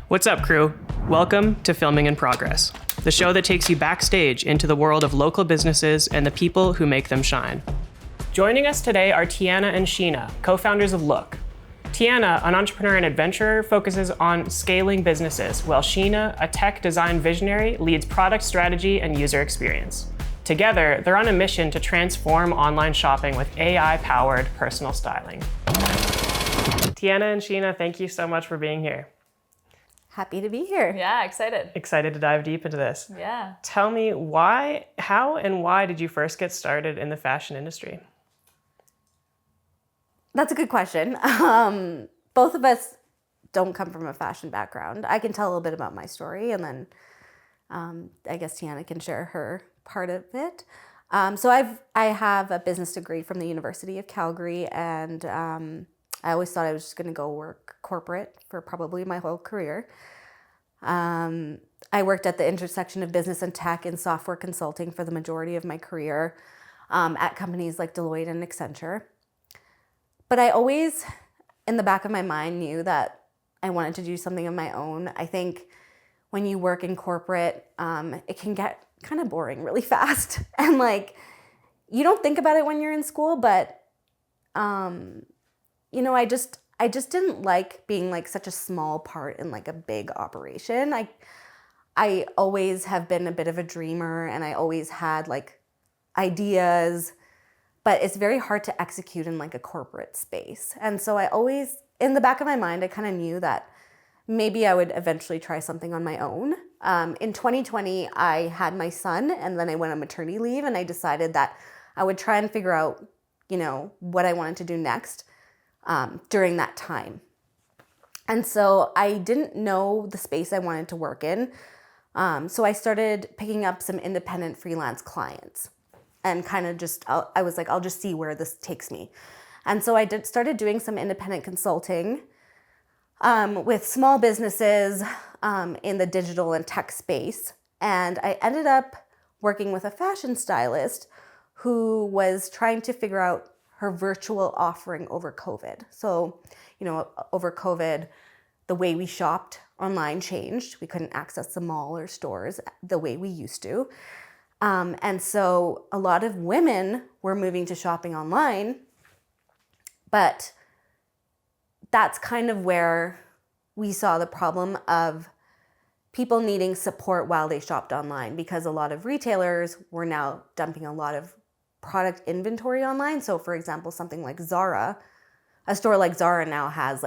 What's up, crew? Welcome to Filming in Progress, the show that takes you backstage into the world of local businesses and the people who make them shine. Joining us today are Tianna and Sheena, co-founders of Lewk. Tianna, an entrepreneur and adventurer, focuses on scaling businesses, while Sheena, a tech design visionary, leads product strategy and user experience. Together, they're on a mission to transform online shopping with AI-powered personal styling. Tianna and Sheena, thank you so much for being here. Happy to be here. Yeah, excited. Excited to dive deep into this. Yeah. Tell me how and why did you first get started in the fashion industry? That's a good question. Both of us don't come from a fashion background. I can tell a little bit about my story, and then I guess Tianna can share her part of it. So I have a business degree from the University of Calgary, and I always thought I was just going to go work corporate for probably my whole career. I worked at the intersection of business and tech and software consulting for the majority of my career at companies like Deloitte and Accenture. But I always, in the back of my mind, knew that I wanted to do something of my own. I think when you work in corporate, it can get kind of boring really fast. And you don't think about it when you're in school, but I just didn't like being such a small part in a big operation. I always have been a bit of a dreamer, and I always had ideas, but it's very hard to execute in a corporate space. And so I always, in the back of my mind, I kind of knew that maybe I would eventually try something on my own. In 2020, I had my son, and then I went on maternity leave, and I decided that I would try and figure out, what I wanted to do next. During that time. And so I didn't know the space I wanted to work in. So I started picking up some independent freelance clients and kind of I was like, I'll just see where this takes me. And so I started doing some independent consulting with small businesses in the digital and tech space. And I ended up working with a fashion stylist who was trying to figure out her virtual offering over COVID. So, over COVID, the way we shopped online changed. We couldn't access the mall or stores the way we used to. And so a lot of women were moving to shopping online, but that's kind of where we saw the problem of people needing support while they shopped online, because a lot of retailers were now dumping a lot of product inventory online. So for example, something like Zara, a store like Zara now has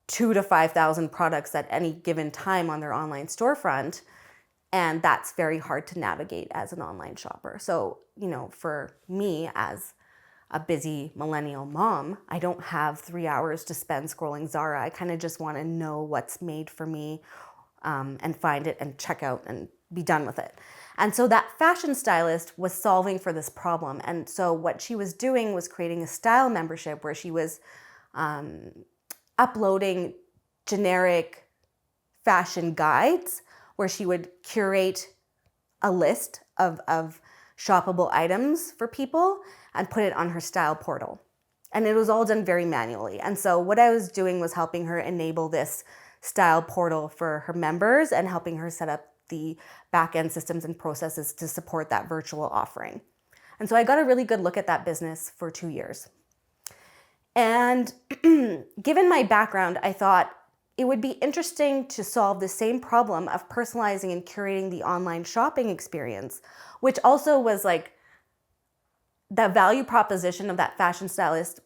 2,000 to 5,000 products at any given time on their online storefront. And that's very hard to navigate as an online shopper. So, for me as a busy millennial mom, I don't have 3 hours to spend scrolling Zara. I kind of just want to know what's made for me and find it and check out and be done with it. And so that fashion stylist was solving for this problem. And so what she was doing was creating a style membership where she was uploading generic fashion guides, where she would curate a list of shoppable items for people and put it on her style portal. And it was all done very manually. And so what I was doing was helping her enable this style portal for her members and helping her set up the back-end systems and processes to support that virtual offering. And so I got a really good look at that business for 2 years. And given my background, I thought it would be interesting to solve the same problem of personalizing and curating the online shopping experience, which also was the value proposition of that fashion stylist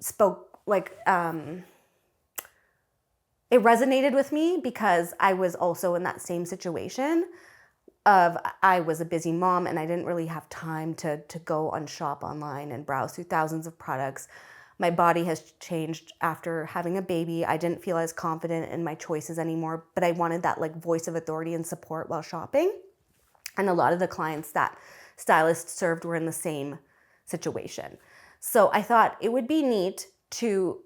spoke it resonated with me, because I was also in that same situation of I was a busy mom and I didn't really have time to go and shop online and browse through thousands of products. My body has changed after having a baby. I didn't feel as confident in my choices anymore, but I wanted that voice of authority and support while shopping. And a lot of the clients that stylists served were in the same situation. So I thought it would be neat to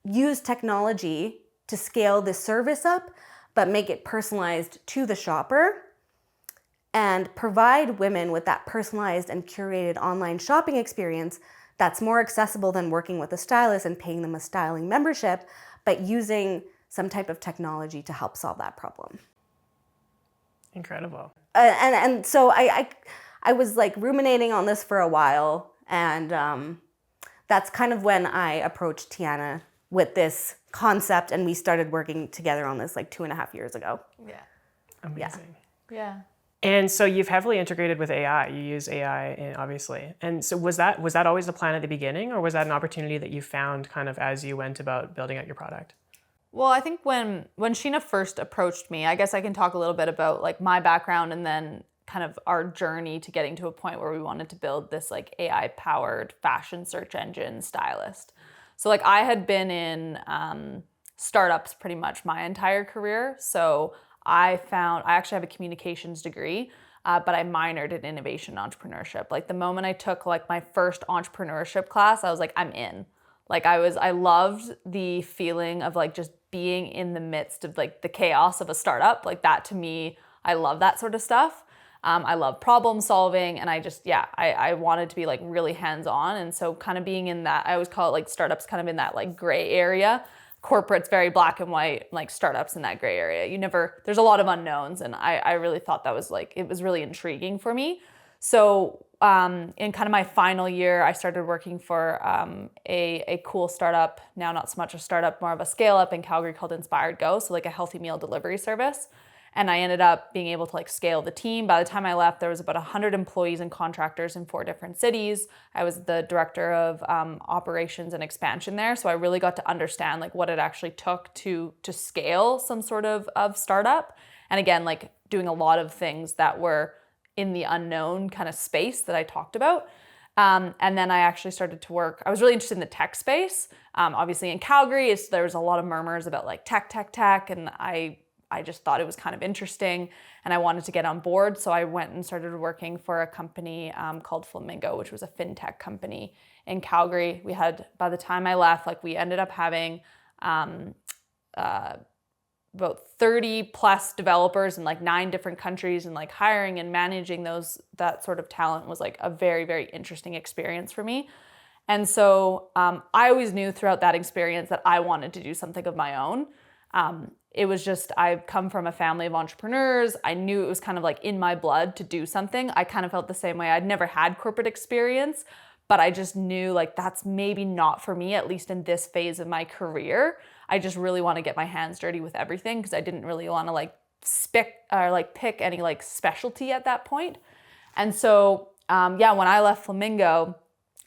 use technology to scale this service up, but make it personalized to the shopper and provide women with that personalized and curated online shopping experience that's more accessible than working with a stylist and paying them a styling membership, but using some type of technology to help solve that problem. Incredible. And so I was like ruminating on this for a while, and that's kind of when I approached Tianna with this concept, and we started working together on this like 2.5 years ago. Yeah. Amazing. Yeah. And so you've heavily integrated with AI. You use AI, obviously. And so was that always the plan at the beginning, or was that an opportunity that you found kind of as you went about building out your product? Well, I think when Sheena first approached me, I guess I can talk a little bit about like my background and then kind of our journey to getting to a point where we wanted to build this like AI powered fashion search engine stylist. So like I had been in startups pretty much my entire career. So I actually have a communications degree, but I minored in innovation and entrepreneurship. Like the moment I took like my first entrepreneurship class, I was like, I'm in. Like I loved the feeling of like just being in the midst of like the chaos of a startup. Like that to me, I love that sort of stuff. I love problem solving, and I wanted to be like really hands-on. And so kind of being in that, I always call it like startups kind of in that like gray area. Corporate's very black and white, like startups in that gray area. There's a lot of unknowns, and I really thought that was like, it was really intriguing for me. So in kind of my final year, I started working for a cool startup, now not so much a startup, more of a scale up in Calgary called Inspired Go, so like a healthy meal delivery service. And I ended up being able to like scale the team. By the time I left, there was about 100 employees and contractors in 4 different cities. I was the director of operations and expansion there. So I really got to understand like what it actually took to scale some sort of startup. And again, like doing a lot of things that were in the unknown kind of space that I talked about. And then I actually started to work. I was really interested in the tech space. Obviously in Calgary, there was a lot of murmurs about like tech. And I just thought it was kind of interesting, and I wanted to get on board. So I went and started working for a company called Flamingo, which was a fintech company in Calgary. By the time I left, like we ended up having about 30 plus developers in like 9 different countries, and like hiring and managing that sort of talent was like a very, very interesting experience for me. And so I always knew throughout that experience that I wanted to do something of my own. It was just, I've come from a family of entrepreneurs. I knew it was kind of like in my blood to do something. I kind of felt the same way. I'd never had corporate experience, but I just knew like that's maybe not for me, at least in this phase of my career. I just really want to get my hands dirty with everything because I didn't really want to like pick any like specialty at that point. And so, when I left Flamingo,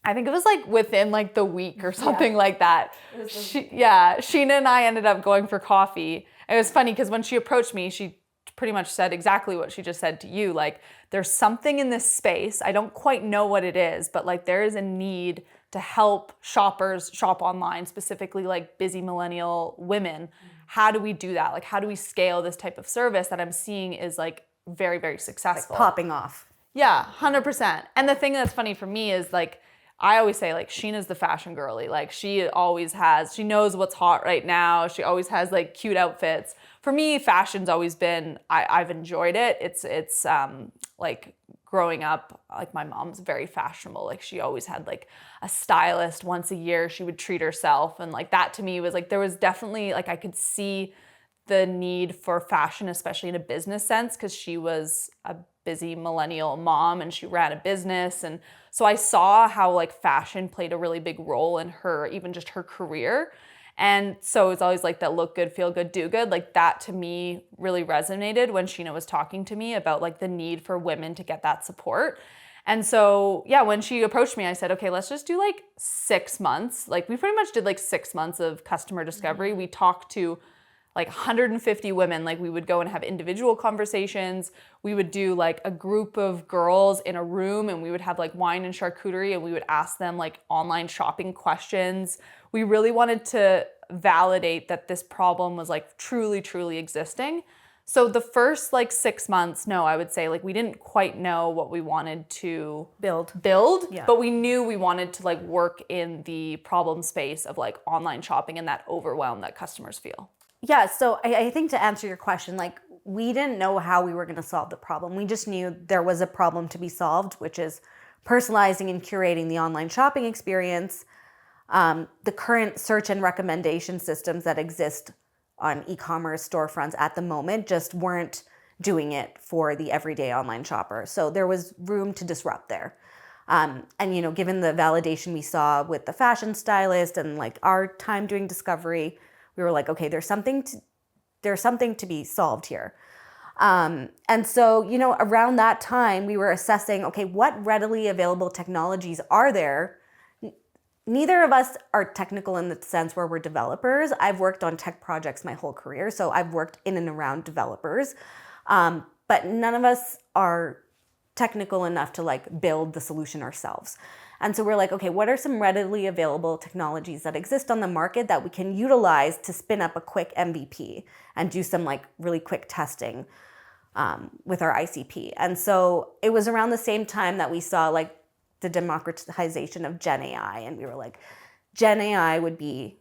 I think it was like within like the week or something like that. Sheena and I ended up going for coffee. It was funny because when she approached me, she pretty much said exactly what she just said to you. Like, there's something in this space. I don't quite know what it is, but like there is a need to help shoppers shop online, specifically like busy millennial women. How do we do that? Like, how do we scale this type of service that I'm seeing is like very, very successful? Like popping off. Yeah, 100%. And the thing that's funny for me is like, I always say like Sheena's the fashion girly. Like she knows what's hot right now. She always has like cute outfits. For me, fashion's always been, I've enjoyed it. It's like growing up, like my mom's very fashionable. Like she always had like a stylist once a year. She would treat herself. And like that to me was like, there was definitely like, I could see the need for fashion, especially in a business sense, because she was a busy millennial mom and she ran a business. And so I saw how like fashion played a really big role in her, even just her career. And so it's always like that look good, feel good, do good. Like that to me really resonated when Sheena was talking to me about like the need for women to get that support. And so, when she approached me, I said, okay, let's just do like 6 months. Like we pretty much did like 6 months of customer discovery. We talked to like 150 women. Like we would go and have individual conversations. We would do like a group of girls in a room, and we would have like wine and charcuterie, and we would ask them like online shopping questions. We really wanted to validate that this problem was like truly, truly existing. So the first like 6 months, I would say like we didn't quite know what we wanted to build, but we knew we wanted to like work in the problem space of like online shopping and that overwhelm that customers feel. Yeah, so I think to answer your question, like we didn't know how we were going to solve the problem. We just knew there was a problem to be solved, which is personalizing and curating the online shopping experience. The current search and recommendation systems that exist on e-commerce storefronts at the moment just weren't doing it for the everyday online shopper. So there was room to disrupt there. And given the validation we saw with the fashion stylist and like our time doing discovery, we were like, okay, there's something to be solved here. And so, around that time, we were assessing, okay, what readily available technologies are there? Neither of us are technical in the sense where we're developers. I've worked on tech projects my whole career, so I've worked in and around developers. But none of us are technical enough to like build the solution ourselves. And so we're like, okay, what are some readily available technologies that exist on the market that we can utilize to spin up a quick MVP and do some like really quick testing with our ICP? And so it was around the same time that we saw like the democratization of Gen AI, and we were like, Gen AI would be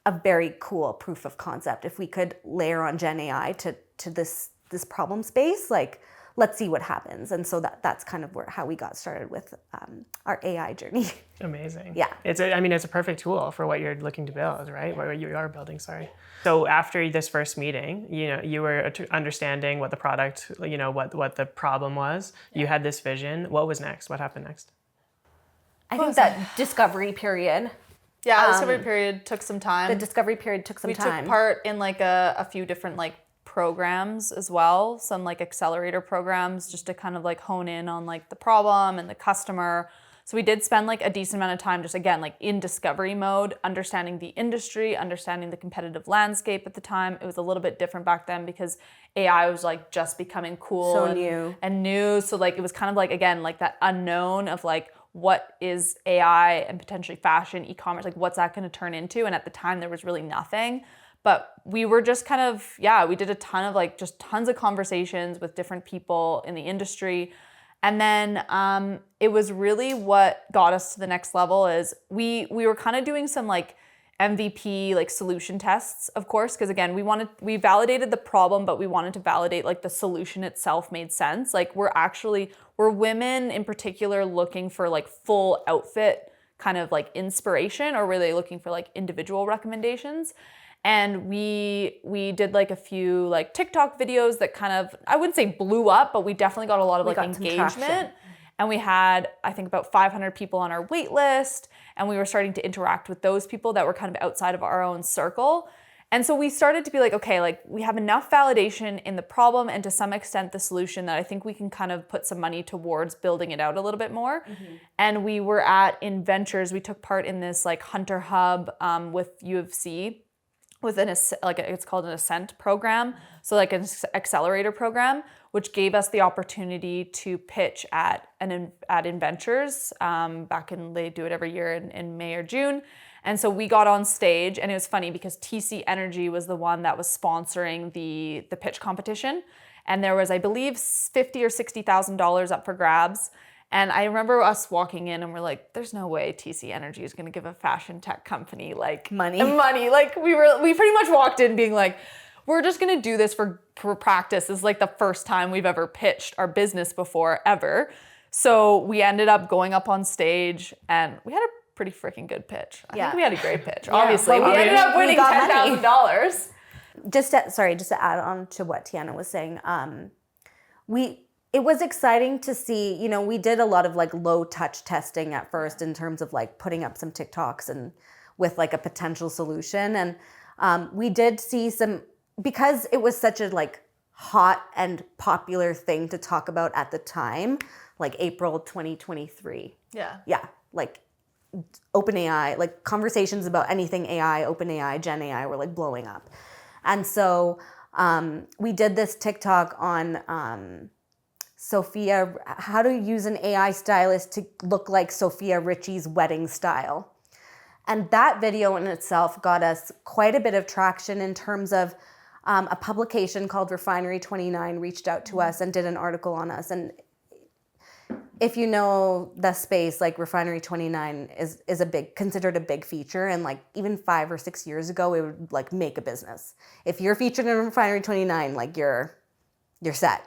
a very cool proof of concept if we could layer on Gen AI to this problem space. Like, let's see what happens. And so that's kind of how we got started with our AI journey. Amazing. Yeah. It's a perfect tool for what you're looking to build, right? What you are building, sorry. So after this first meeting, you were understanding what the product, what the problem was. You had this vision. What was next? What happened next? I think that discovery period. Yeah, the discovery period took some time. The discovery period took some time. We took part in like a few different like programs as well, some like accelerator programs, just to kind of like hone in on like the problem and the customer. So we did spend like a decent amount of time just again like in discovery mode, understanding the industry, understanding the competitive landscape at the time. It was a little bit different back then because AI was like just becoming cool So and new. So like it was kind of like again like that unknown of like what is AI and potentially fashion, e-commerce, like what's that going to turn into? And at the time there was really nothing. But we were just kind of, we did a ton of like just tons of conversations with different people in the industry. And then it was really what got us to the next level is we were kind of doing some like MVP like solution tests, of course, because again, we validated the problem, but we wanted to validate like the solution itself made sense. Like we're women in particular looking for like full outfit kind of like inspiration, or were they looking for like individual recommendations? And we did like a few like TikTok videos that kind of, I wouldn't say blew up, but we definitely got a lot of like engagement. And we had, I think, about 500 people on our wait list. And we were starting to interact with those people that were kind of outside of our own circle. And so we started to be like, okay, like we have enough validation in the problem and to some extent the solution that I think we can kind of put some money towards building it out a little bit more. Mm-hmm. And we were in Ventures. We took part in this like Hunter Hub with U of C. With it's called an Ascent program, so like an accelerator program, which gave us the opportunity to pitch at Ventures they do it every year in May or June. And so we got on stage, and it was funny because TC Energy was the one that was sponsoring the pitch competition, and there was, I believe, $50,000 or $60,000 up for grabs. And I remember us walking in and we're like, there's no way TC Energy is going to give a fashion tech company like money. Like we pretty much walked in being like, we're just going to do this for practice. This is like the first time we've ever pitched our business before ever. So we ended up going up on stage and we had a pretty freaking good pitch. I think we had a great pitch. Obviously, we ended up winning $10,000. Just to add on to what Tianna was saying, it was exciting to see, we did a lot of like low touch testing at first in terms of like putting up some TikToks and with like a potential solution. And we did see because it was such a like hot and popular thing to talk about at the time, like April 2023. Yeah. Yeah. Like OpenAI, like conversations about anything AI, OpenAI, Gen AI were like blowing up. And so we did this TikTok on Sophia, how to use an AI stylist to look like Sophia Richie's wedding style. And that video in itself got us quite a bit of traction in terms of a publication called Refinery 29 reached out to us and did an article on us. And if you know the space, like Refinery 29 is considered a big feature. And like even 5 or 6 years ago, it would like make a business. If you're featured in Refinery 29, like you're set.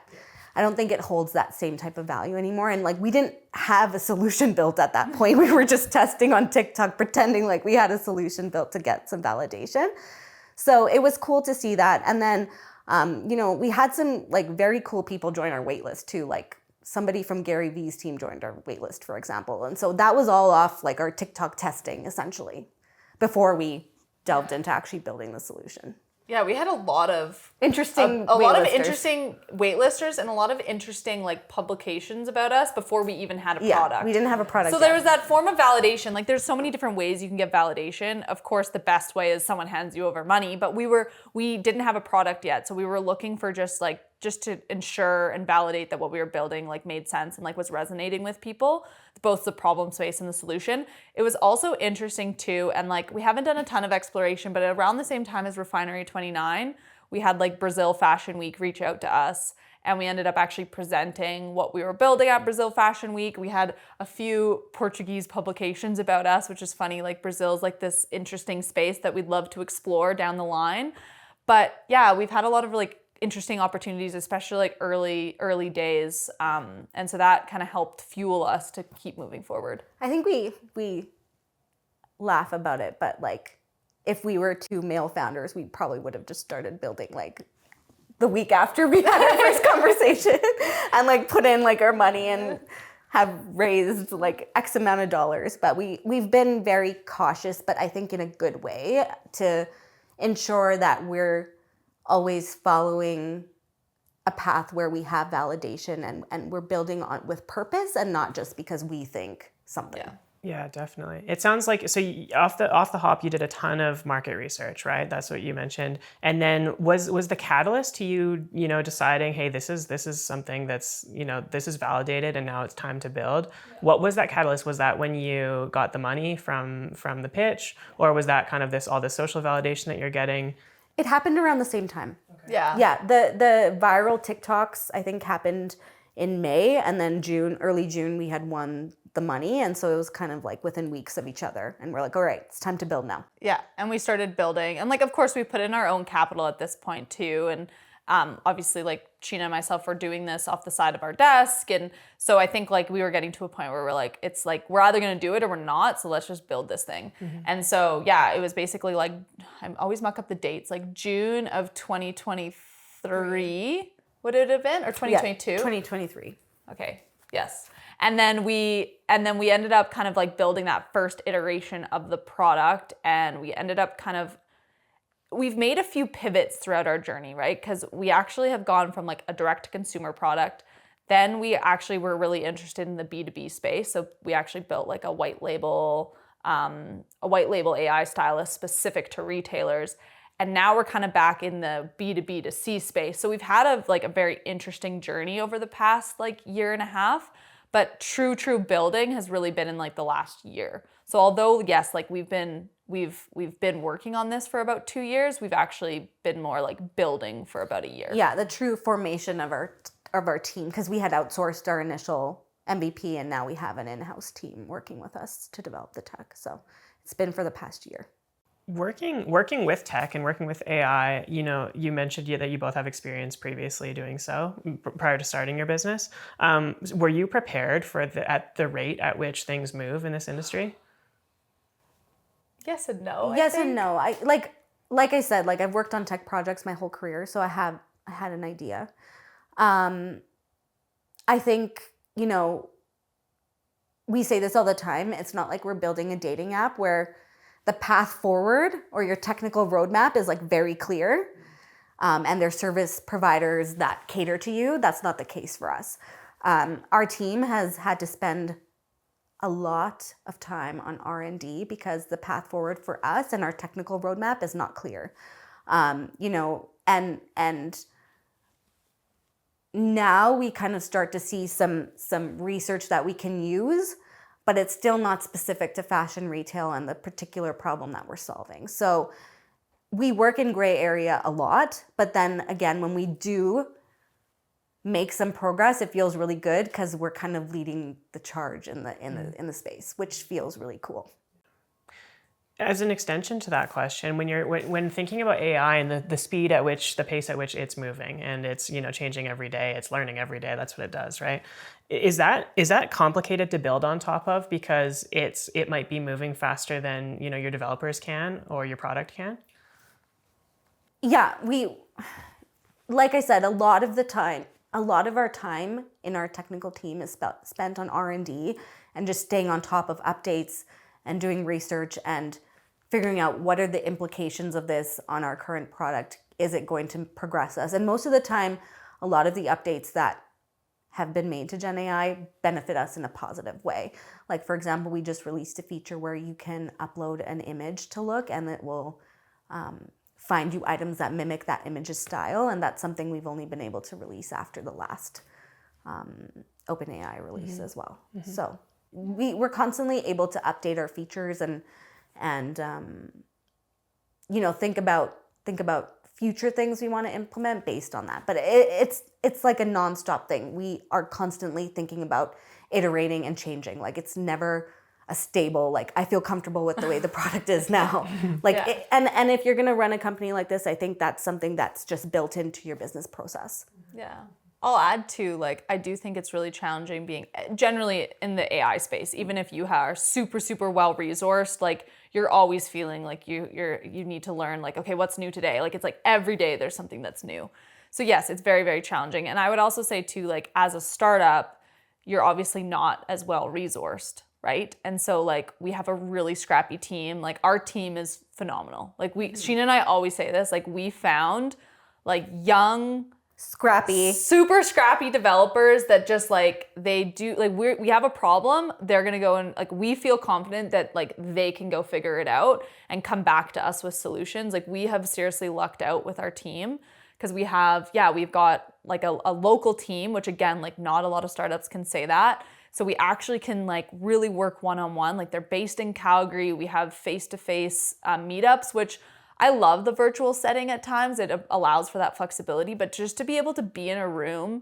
I don't think it holds that same type of value anymore. And like, we didn't have a solution built at that point. We were just testing on TikTok, pretending like we had a solution built to get some validation. So it was cool to see that. And then, we had some like very cool people join our waitlist too. Like somebody from Gary Vee's team joined our waitlist, for example. And so that was all off like our TikTok testing essentially before we delved into actually building the solution. Yeah, we had a lot of interesting a lot of interesting waitlisters and a lot of interesting like publications about us before we even had a product. We didn't have a product. So there was that form of validation. Like there's so many different ways you can get validation. Of course, the best way is someone hands you over money, but we didn't have a product yet. So we were looking for just to ensure and validate that what we were building like made sense and like was resonating with people, both the problem space and the solution. It was also interesting too, and like we haven't done a ton of exploration, but around the same time as Refinery 29, we had like Brazil Fashion Week reach out to us, and we ended up actually presenting what we were building at Brazil Fashion Week. We had a few Portuguese publications about us, which is funny. Like Brazil's like this interesting space that we'd love to explore down the line. But yeah, we've had a lot of like interesting opportunities, especially like early days. And so that kind of helped fuel us to keep moving forward. I think we laugh about it, but like if we were two male founders, we probably would have just started building like the week after we had our first conversation and like put in like our money and have raised like X amount of dollars. But we've been very cautious, but I think in a good way, to ensure that we're always following a path where we have validation and we're building on with purpose and not just because we think something. Yeah, definitely. It sounds like, so off the hop, you did a ton of market research, right? That's what you mentioned. And then was the catalyst to you, deciding, hey, this is something that's, this is validated and now it's time to build. Yeah. What was that catalyst? Was that when you got the money from the pitch, or was that kind of all this social validation that you're getting? It happened around the same time. Okay. Yeah. Yeah. The viral TikToks, I think, happened in May, and then early June, we had won the money. And so it was kind of like within weeks of each other. And we're like, all right, it's time to build now. Yeah. And we started building. And like, of course, we put in our own capital at this point too. And obviously, like Sheena and myself were doing this off the side of our desk. And so I think like we were getting to a point where we're like, it's like, we're either going to do it or we're not. So let's just build this thing. Mm-hmm. And so, yeah, it was basically like, I always muck up the dates, like June of 2023. Would it have been? Or 2022? Yeah, 2023. Okay. Yes. And then we ended up kind of like building that first iteration of the product, and we ended up we've made a few pivots throughout our journey, right? Because we actually have gone from like a direct to consumer product. Then we actually were really interested in the B2B space. So we actually built like a white label AI stylist specific to retailers. And now we're kind of back in the B2B to C space. So we've had a very interesting journey over the past like year and a half, but true building has really been in like the last year. So although yes, like we've been working on this for about 2 years, we've actually been more like building for about a year. Yeah, the true formation of our team, because we had outsourced our initial MVP and now we have an in-house team working with us to develop the tech. So it's been for the past year. Working with tech and working with AI, you mentioned that you both have experience previously doing so prior to starting your business. Were you prepared for at the rate at which things move in this industry? Yes and no. Yes and no. I like I said, like I've worked on tech projects my whole career, so I had an idea. I think, we say this all the time. It's not like we're building a dating app where the path forward or your technical roadmap is like very clear, and there's service providers that cater to you. That's not the case for us. Our team has had to spend a lot of time on R&D because the path forward for us and our technical roadmap is not clear. And now we kind of start to see some research that we can use, but it's still not specific to fashion retail and the particular problem that we're solving. So we work in gray area a lot, but then again, when we do make some progress, it feels really good because we're kind of leading the charge in the space, which feels really cool. As an extension to that question, when thinking about AI and the speed at which, the pace at which it's moving, and it's, you know, changing every day, it's learning every day, that's what it does, right? Is that complicated to build on top of because it might be moving faster than, you know, your developers can or your product can? Yeah, like I said, a lot of our time in our technical team is spent on R&D and just staying on top of updates and doing research and figuring out what are the implications of this on our current product. Is it going to progress us? And most of the time, a lot of the updates that have been made to Gen AI benefit us in a positive way. Like, for example, we just released a feature where you can upload an image to Lewk and it will find you items that mimic that image's style. And that's something we've only been able to release after the last OpenAI release as well. So we're constantly able to update our features and you know, think about future things we want to implement based on that. But it's like a nonstop thing. We are constantly thinking about iterating and changing. Like, it's never a stable, like, I feel comfortable with the way the product is now. Like, and if you're going to run a company like this, I think that's something that's just built into your business process. Yeah. I'll add to, like, I do think it's really challenging being generally in the AI space. Even if you are super, super well resourced, like, you're always feeling like you need to learn, like, okay, what's new today? Like, it's like every day there's something that's new. So yes, it's very, very challenging. And I would also say too, like, as a startup, you're obviously not as well resourced, right? And so, like, we have a really scrappy team. Like, our team is phenomenal. Like, Sheena and I always say this, like, we found like young, super scrappy developers that just, like, they do, like, we have a problem, they're gonna go and, like, we feel confident that, like, they can go figure it out and come back to us with solutions. Like, we have seriously lucked out with our team because we've got like a local team, which again, like, not a lot of startups can say that. So we actually can, like, really work one-on-one. Like, they're based in Calgary. We have face-to-face meetups, which I love the virtual setting at times. It allows for that flexibility, but just to be able to be in a room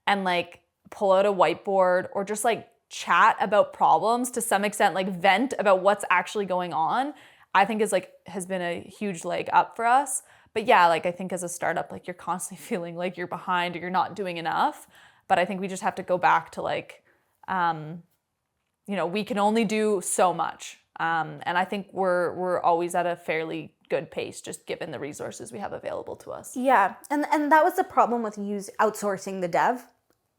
and, like, pull out a whiteboard or just, like, chat about problems to some extent, like, vent about what's actually going on, I think has been a huge leg up for us. But yeah, like, I think as a startup, like, you're constantly feeling like you're behind or you're not doing enough. But I think we just have to go back to, like, you know, we can only do so much. And I think we're always at a fairly good pace, just given the resources we have available to us. Yeah, and that was the problem with outsourcing the dev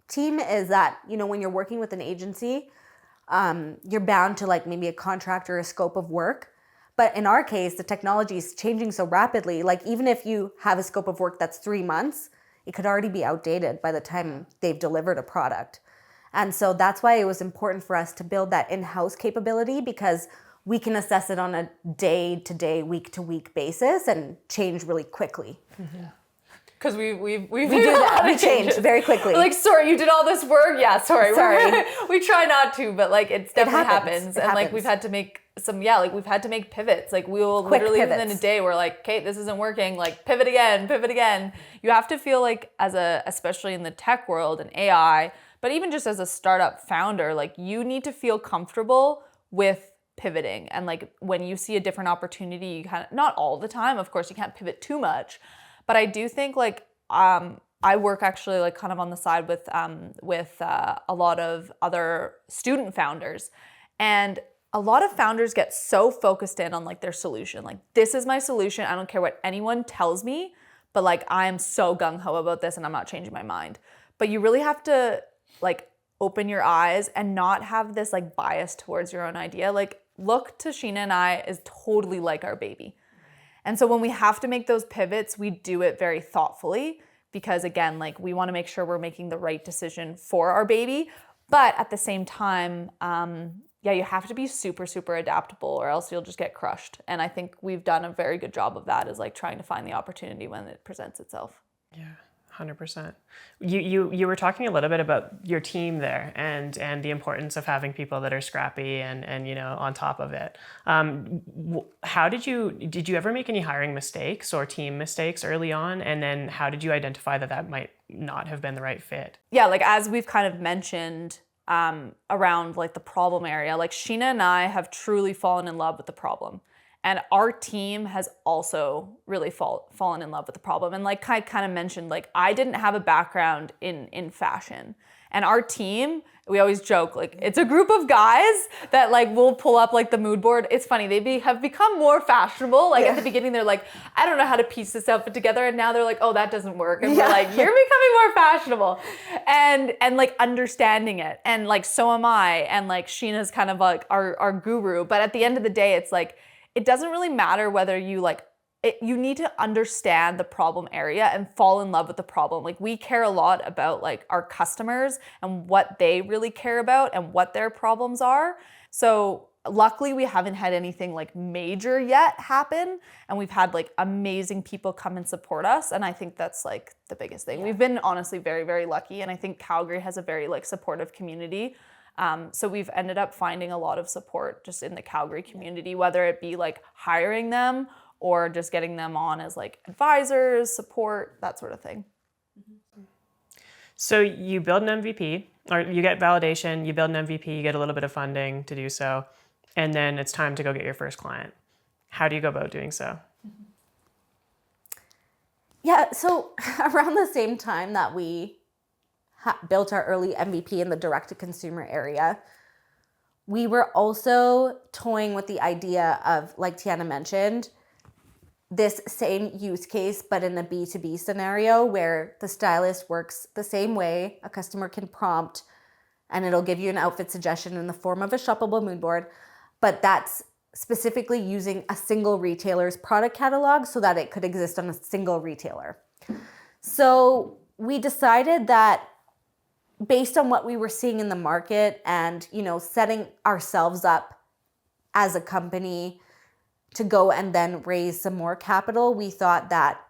team, is that, you know, when you're working with an agency, you're bound to, like, maybe a contract or a scope of work. But in our case, the technology is changing so rapidly. Like, even if you have a scope of work that's 3 months, it could already be outdated by the time they've delivered a product. And so that's why it was important for us to build that in-house capability, because we can assess it on a day-to-day, week-to-week basis and change really quickly. Because we do that. We change very quickly. Like, sorry, you did all this work? Yeah, sorry. We try not to, but, like, it definitely happens. And, like, we've had to make we've had to make pivots. Like, we will literally within a day, we're like, okay, this isn't working. Like, pivot again. You have to feel like, especially in the tech world and AI, but even just as a startup founder, like, you need to feel comfortable with pivoting. And, like, when you see a different opportunity, you kind of, not all the time, of course, you can't pivot too much, but I do think, like, I work actually, like, kind of on the side with a lot of other student founders, and a lot of founders get so focused in on, like, their solution. Like, this is my solution. I don't care what anyone tells me, but, like, I am so gung-ho about this and I'm not changing my mind. But you really have to, like, open your eyes and not have this, like, bias towards your own idea. Like, Lewk to Sheena and I is totally like our baby. And so when we have to make those pivots, we do it very thoughtfully, because, again, like, we want to make sure we're making the right decision for our baby. But at the same time, you have to be super, super adaptable, or else you'll just get crushed. And I think we've done a very good job of that, is, like, trying to find the opportunity when it presents itself. Yeah. 100%. You were talking a little bit about your team there and the importance of having people that are scrappy and you know, on top of it. How did you ever make any hiring mistakes or team mistakes early on? And then how did you identify that might not have been the right fit? Yeah, like, as we've kind of mentioned around, like, the problem area, like, Sheena and I have truly fallen in love with the problem. And our team has also really fallen in love with the problem. And like I kind of mentioned, like I didn't have a background in fashion. And our team, we always joke, like it's a group of guys that like will pull up like the mood board. It's funny, have become more fashionable. Like at the beginning, they're like, I don't know how to piece this outfit together. And now they're like, oh, that doesn't work. And we're like, you're becoming more fashionable. And like understanding it. And like, so am I. And like Sheena's kind of like our guru. But at the end of the day, it's like, it doesn't really matter whether you like, you need to understand the problem area and fall in love with the problem. Like we care a lot about like our customers and what they really care about and what their problems are. So luckily we haven't had anything like major yet happen, and we've had like amazing people come and support us. And I think that's like the biggest thing. We've been honestly very, very lucky. And I think Calgary has a very like supportive community. So we've ended up finding a lot of support just in the Calgary community, whether it be like hiring them or just getting them on as like advisors, support, that sort of thing. So you build an MVP, or you get validation, you build an MVP, you get a little bit of funding to do so, and then it's time to go get your first client. How do you go about doing so? Yeah, so around the same time that we built our early MVP in the direct-to-consumer area, we were also toying with the idea of, like Tianna mentioned, this same use case, but in a B2B scenario where the stylist works the same way. A customer can prompt and it'll give you an outfit suggestion in the form of a shoppable mood board, but that's specifically using a single retailer's product catalog so that it could exist on a single retailer. So we decided that based on what we were seeing in the market and, you know, setting ourselves up as a company to go and then raise some more capital, we thought that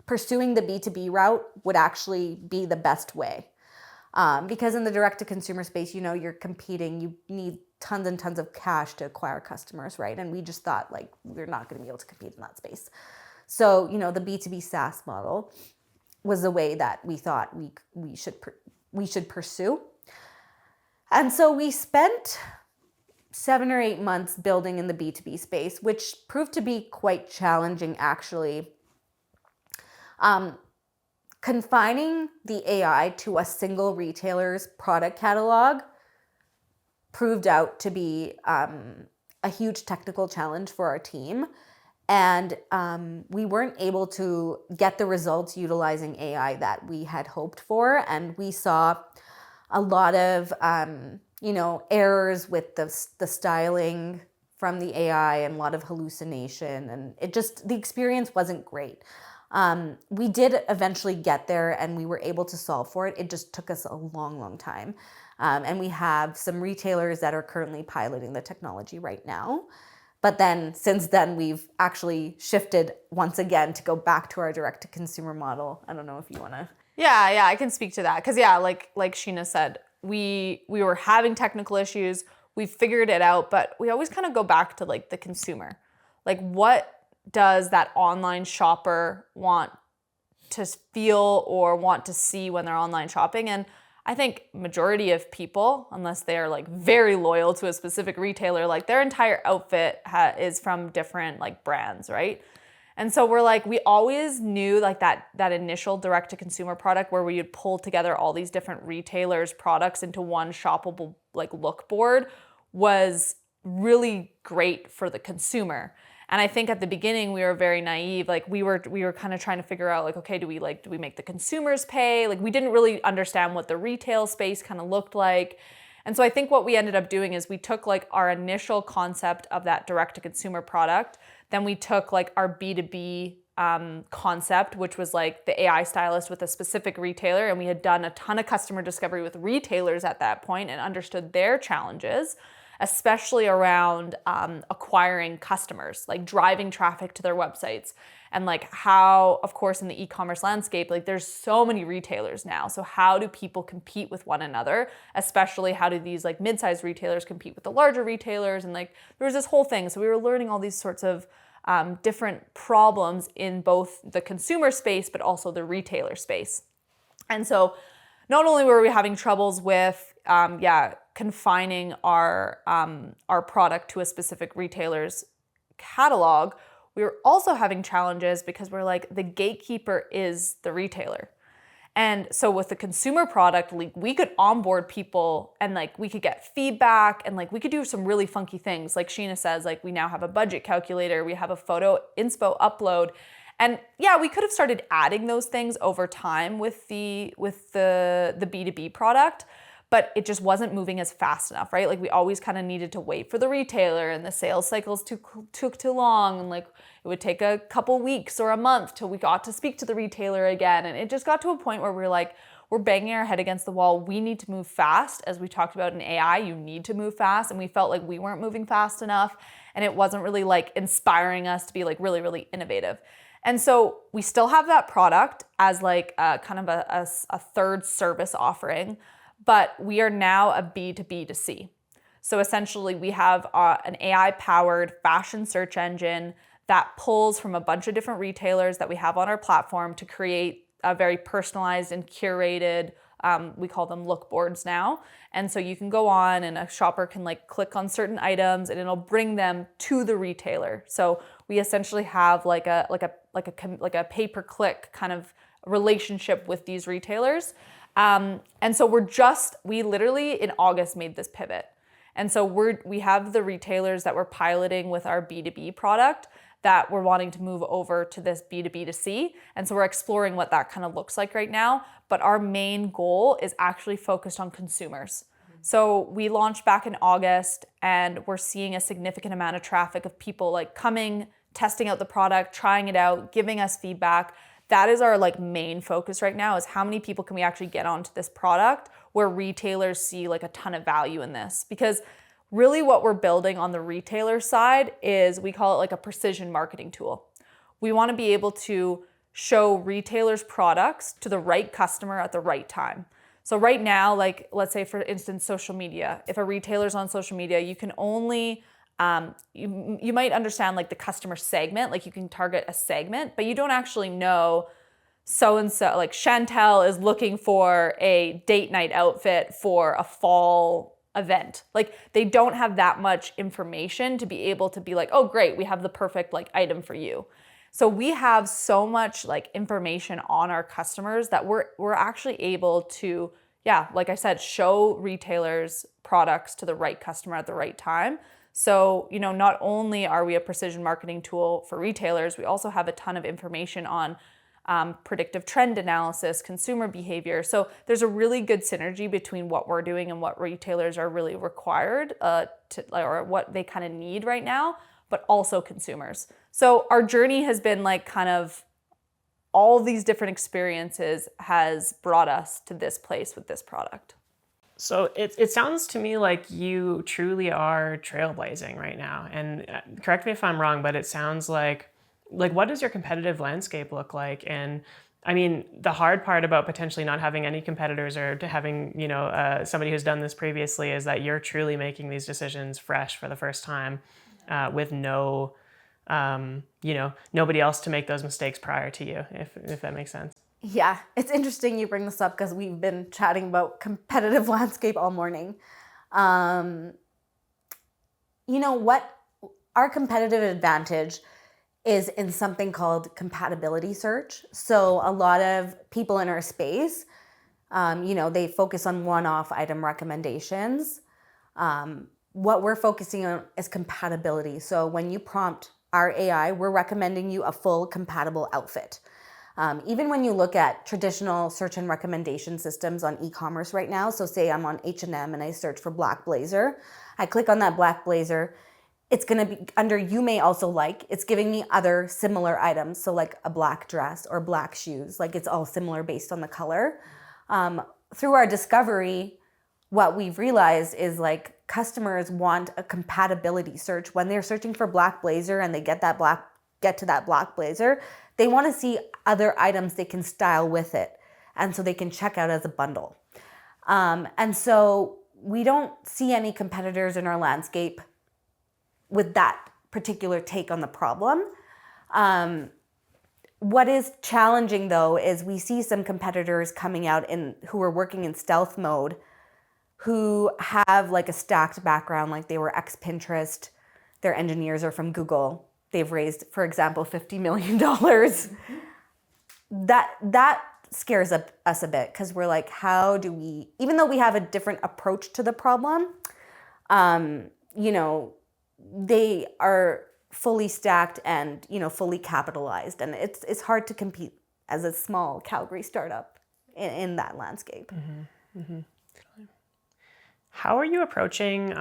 pursuing the B2B route would actually be the best way. Because in the direct-to-consumer space, you know, you're competing, you need tons and tons of cash to acquire customers, right? And we just thought, like, we're not going to be able to compete in that space. So, you know, the B2B SaaS model was the way that we thought we should pursue. And so we spent 7 or 8 months building in the B2B space, which proved to be quite challenging, actually. Confining the AI to a single retailer's product catalog proved out to be a huge technical challenge for our team. And we weren't able to get the results utilizing AI that we had hoped for. And we saw a lot of errors with the styling from the AI and a lot of hallucination, and the experience wasn't great. We did eventually get there and we were able to solve for it. It just took us a long, long time. And we have some retailers that are currently piloting the technology right now. But then since then, we've actually shifted once again to go back to our direct-to-consumer model. I don't know if you want to. Yeah, I can speak to that. Because like Sheena said, we were having technical issues. We figured it out, but we always kind of go back to like the consumer. Like, what does that online shopper want to feel or want to see when they're online shopping? And I think majority of people, unless they're like very loyal to a specific retailer, like their entire outfit is from different like brands, right? And so we're like, we always knew like that initial direct to consumer product where we would pull together all these different retailers' products into one shoppable like look board was really great for the consumer. And I think at the beginning we were very naive. Like we were kind of trying to figure out like, okay, do we make the consumers pay? Like we didn't really understand what the retail space kind of looked like. And so I think what we ended up doing is we took like our initial concept of that direct to consumer product. Then we took like our B2B concept, which was like the AI stylist with a specific retailer. And we had done a ton of customer discovery with retailers at that point and understood their challenges, especially around acquiring customers, like driving traffic to their websites. And like how, of course, in the e-commerce landscape, like there's so many retailers now. So how do people compete with one another? Especially how do these like mid-sized retailers compete with the larger retailers? And like there was this whole thing. So we were learning all these sorts of different problems in both the consumer space, but also the retailer space. And so not only were we having troubles with confining our product to a specific retailer's catalog, we were also having challenges because we're like, the gatekeeper is the retailer. And so with the consumer product, like we could onboard people and like we could get feedback and like we could do some really funky things. Like Sheena says, like we now have a budget calculator, we have a photo inspo upload. And yeah, we could have started adding those things over time with the B2B product, but it just wasn't moving as fast enough, right? Like we always kind of needed to wait for the retailer and the sales cycles took too long, and like it would take a couple weeks or a month till we got to speak to the retailer again. And it just got to a point where we're like, we're banging our head against the wall. We need to move fast. As we talked about in AI, you need to move fast. And we felt like we weren't moving fast enough, and it wasn't really like inspiring us to be like really, really innovative. And so we still have that product as like kind of a third service offering, but we are now a B2B2C. So essentially we have an AI-powered fashion search engine that pulls from a bunch of different retailers that we have on our platform to create a very personalized and curated, we call them look boards now. And so you can go on and a shopper can like click on certain items and it'll bring them to the retailer. So we essentially have like a pay-per-click kind of relationship with these retailers. And so we literally in August made this pivot. And so we have the retailers that we're piloting with our B2B product that we're wanting to move over to this B2B2C. And so we're exploring what that kind of looks like right now. But our main goal is actually focused on consumers. So we launched back in August and we're seeing a significant amount of traffic of people like coming, testing out the product, trying it out, giving us feedback. That is our like main focus right now, is how many people can we actually get onto this product where retailers see like a ton of value in this. Because really what we're building on the retailer side is, we call it like a precision marketing tool. We want to be able to show retailers products to the right customer at the right time. So right now, like let's say for instance, social media, if a retailer's on social media, you can only you might understand like the customer segment, like you can target a segment, but you don't actually know so-and-so, like Chantel is looking for a date night outfit for a fall event. Like they don't have that much information to be able to be like, oh great, we have the perfect like item for you. So we have so much like information on our customers that we're actually able to, yeah, like I said, show retailers products to the right customer at the right time. So, you know, not only are we a precision marketing tool for retailers, we also have a ton of information on predictive trend analysis, consumer behavior. So there's a really good synergy between what we're doing and what retailers are really required or what they kind of need right now, but also consumers. So our journey has been like kind of all these different experiences has brought us to this place with this product. So it sounds to me like you truly are trailblazing right now. And correct me if I'm wrong, but it sounds like what does your competitive landscape look like? And I mean, the hard part about potentially not having any competitors or to having, you know, somebody who's done this previously is that you're truly making these decisions fresh for the first time with no, you know, nobody else to make those mistakes prior to you, if that makes sense. Yeah, it's interesting you bring this up because we've been chatting about competitive landscape all morning. You know what? Our competitive advantage is in something called compatibility search. So a lot of people in our space, you know, they focus on one-off item recommendations. What we're focusing on is compatibility. So when you prompt our AI, we're recommending you a full compatible outfit. Even when you look at traditional search and recommendation systems on e-commerce right now, so say I'm on H&M and I search for black blazer, I click on that black blazer, it's gonna be under you may also like, it's giving me other similar items, so like a black dress or black shoes, like it's all similar based on the color. Through our discovery, what we've realized is like customers want a compatibility search. When they're searching for black blazer and they get to that black blazer, they want to see other items they can style with it. And so they can check out as a bundle. And so we don't see any competitors in our landscape with that particular take on the problem. What is challenging though is we see some competitors coming out who are working in stealth mode, who have like a stacked background, like they were ex-Pinterest. their engineers are from Google. They've raised, for example, $50 million. That scares us a bit, because we're like, how do we, even though we have a different approach to the problem, you know, they are fully stacked and, you know, fully capitalized. And it's hard to compete as a small Calgary startup in that landscape. Mm-hmm. Mm-hmm. How are you approaching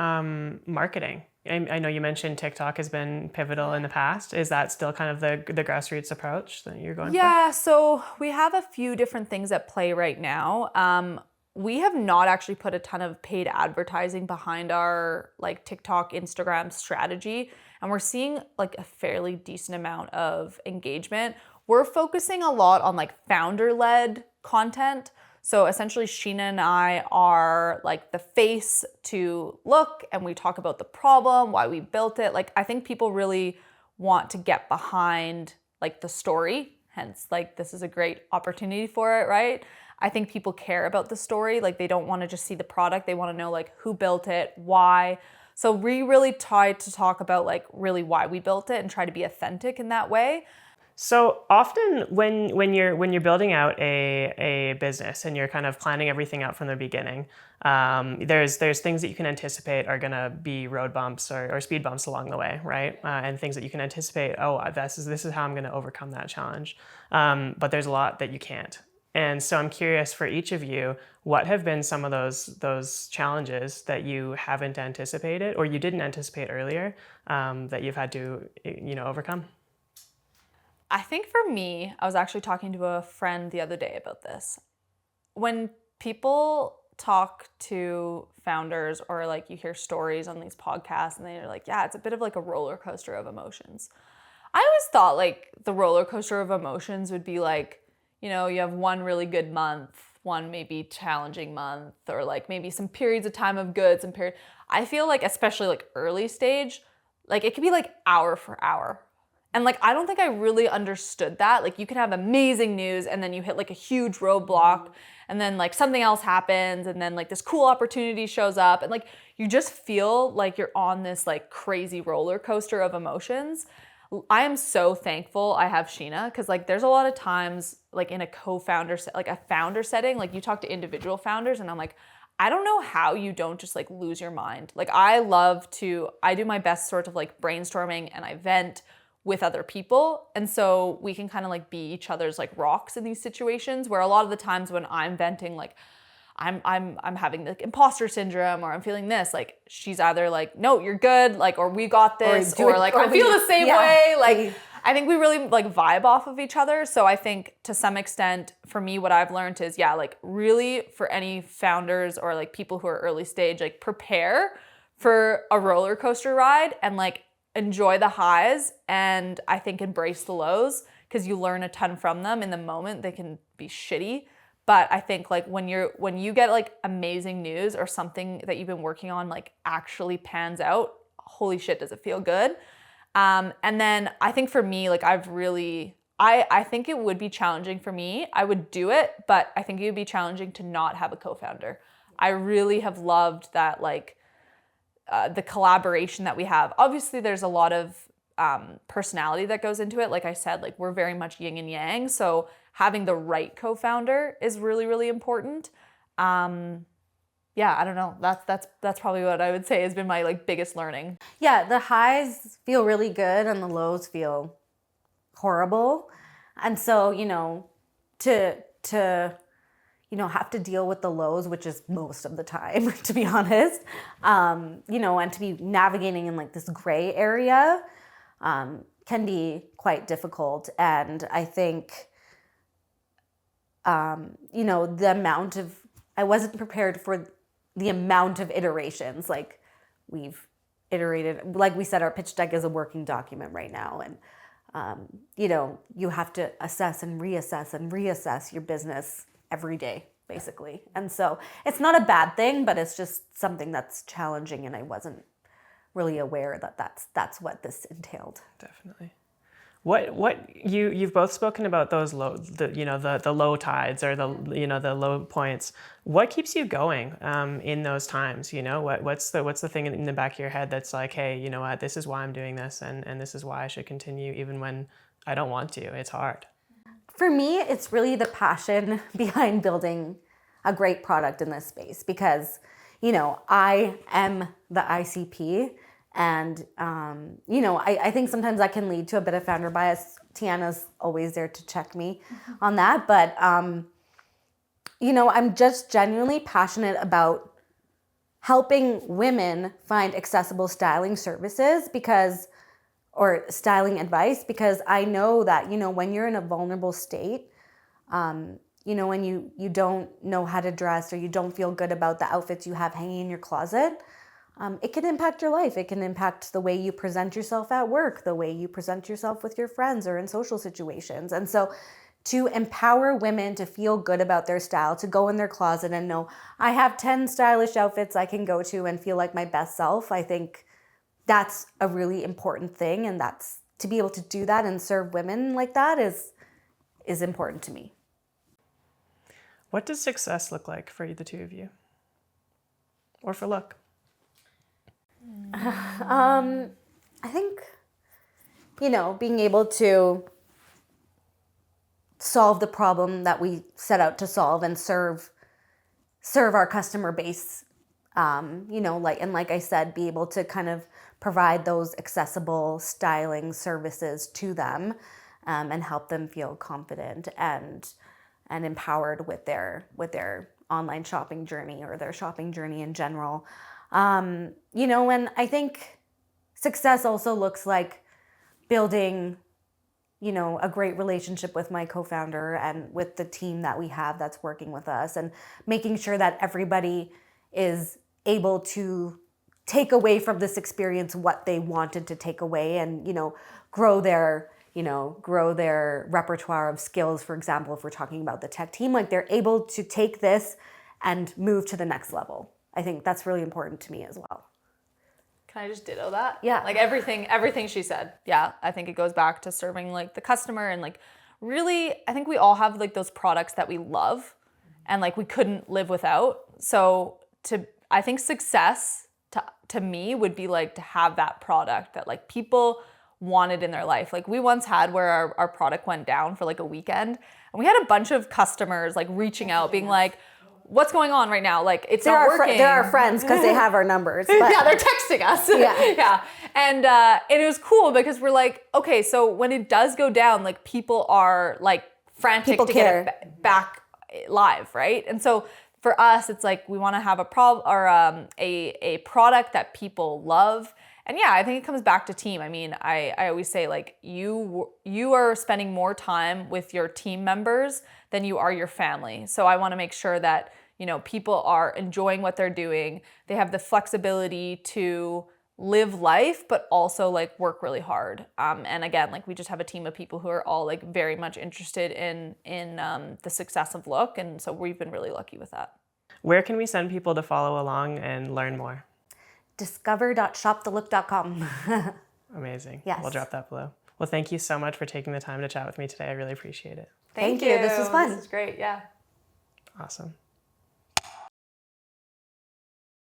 marketing? I know you mentioned TikTok has been pivotal in the past. Is that still kind of the grassroots approach that you're going for? Yeah, so we have a few different things at play right now. We have not actually put a ton of paid advertising behind our like TikTok, Instagram strategy, and we're seeing like a fairly decent amount of engagement. We're focusing a lot on like founder-led content. So essentially Sheena and I are like the face to Lewk, and we talk about the problem, why we built it. Like I think people really want to get behind like the story, hence like this is a great opportunity for it, right? I think people care about the story. Like they don't want to just see the product. They want to know like who built it, why. So we really try to talk about like really why we built it and try to be authentic in that way. So often when you're building out a business and you're kind of planning everything out from the beginning, there's things that you can anticipate are gonna be road bumps or speed bumps along the way, right? And things that you can anticipate, this is how I'm gonna overcome that challenge. But there's a lot that you can't. And so I'm curious for each of you, what have been some of those challenges that you haven't anticipated or you didn't anticipate earlier that you've had to overcome? I think for me, I was actually talking to a friend the other day about this. When people talk to founders or like you hear stories on these podcasts and they're like, yeah, it's a bit of like a roller coaster of emotions. I always thought like the roller coaster of emotions would be like, you know, you have one really good month, one maybe challenging month, or like maybe some periods of time of good, I feel like especially like early stage, like it could be like hour for hour. And like, I don't think I really understood that. Like you can have amazing news and then you hit like a huge roadblock and then like something else happens and then like this cool opportunity shows up and like you just feel like you're on this like crazy roller coaster of emotions. I am so thankful I have Sheena because like there's a lot of times like in a co-founder, like a founder setting, like you talk to individual founders and I'm like, I don't know how you don't just like lose your mind. Like I do my best sort of like brainstorming and I vent with other people. And so we can kind of like be each other's like rocks in these situations where a lot of the times when I'm venting, like I'm having the imposter syndrome or I'm feeling this, like she's either like, no, you're good, like, or we got this, or like, I feel the same way. Like, I think we really like vibe off of each other. So I think to some extent for me, what I've learned is, yeah, like really for any founders or like people who are early stage, like prepare for a roller coaster ride and like enjoy the highs and I think embrace the lows because you learn a ton from them. In the moment they can be shitty, but I think like when you get like amazing news or something that you've been working on like actually pans out, holy shit, does it feel good. And then I think for me, like I think it would be challenging for me. I would do it, but I think it would be challenging to not have a co-founder. I really have loved that like the collaboration that we have. Obviously, there's a lot of personality that goes into it. Like I said, like we're very much yin and yang. So having the right co-founder is really, really important. Yeah, I don't know. That's probably what I would say has been my like biggest learning. Yeah, the highs feel really good and the lows feel horrible. And so, to have to deal with the lows, which is most of the time, to be honest, and to be navigating in like this gray area can be quite difficult. And I think, I wasn't prepared for the amount of iterations. Like we've iterated, like we said, our pitch deck is a working document right now. And, you have to assess and reassess your business every day, basically. And so it's not a bad thing, but it's just something that's challenging. And I wasn't really aware that that's what this entailed. Definitely. You've both spoken about those the low tides or the low points. What keeps you going in those times? What's the thing in the back of your head that's like, hey, you know what, this is why I'm doing this, and this is why I should continue even when I don't want to. It's hard. For me, it's really the passion behind building a great product in this space because, I am the ICP and, I think sometimes that can lead to a bit of founder bias. Tianna's always there to check me on that. But, I'm just genuinely passionate about helping women find accessible styling services or styling advice, because I know that, when you're in a vulnerable state, when you don't know how to dress or you don't feel good about the outfits you have hanging in your closet, it can impact your life. It can impact the way you present yourself at work, the way you present yourself with your friends or in social situations. And so to empower women to feel good about their style, to go in their closet and know, I have 10 stylish outfits I can go to and feel like my best self, I think that's a really important thing. And that's to be able to do that and serve women like that is important to me. What does success look like for the two of you? Or for Lewk? I think, being able to solve the problem that we set out to solve and serve our customer base, like I said, be able to kind of provide those accessible styling services to them, and help them feel confident and empowered with their online shopping journey or their shopping journey in general. And I think success also looks like building, a great relationship with my co-founder and with the team that we have that's working with us, and making sure that everybody is able to take away from this experience what they wanted to take away and, grow their repertoire of skills. For example, if we're talking about the tech team, like they're able to take this and move to the next level. I think that's really important to me as well. Can I just ditto that? Yeah. Like everything she said. Yeah. I think it goes back to serving like the customer and like really, I think we all have like those products that we love and like we couldn't live without. So I think success to me would be like to have that product that like people wanted in their life. Like we once had where our product went down for like a weekend and we had a bunch of customers like reaching out being like, what's going on right now? Like it's not working. They're our friends because they have our numbers. But. Yeah, they're texting us. Yeah. And it was cool because we're like, okay, so when it does go down, like people are like frantic to get it back live, right? And so for us, it's like we want to have a product that people love. And yeah, I think it comes back to team. I mean, I always say like you are spending more time with your team members than you are your family. So I want to make sure that, people are enjoying what they're doing. They have the flexibility to live life, but also like work really hard. And again, like we just have a team of people who are all like very much interested in the success of Lewk. And so we've been really lucky with that. Where can we send people to follow along and learn more? discover.shopthelewk.com. Amazing. Yes. We'll drop that below. Well, thank you so much for taking the time to chat with me today. I really appreciate it. Thank you. This was fun. This is great. Yeah. Awesome.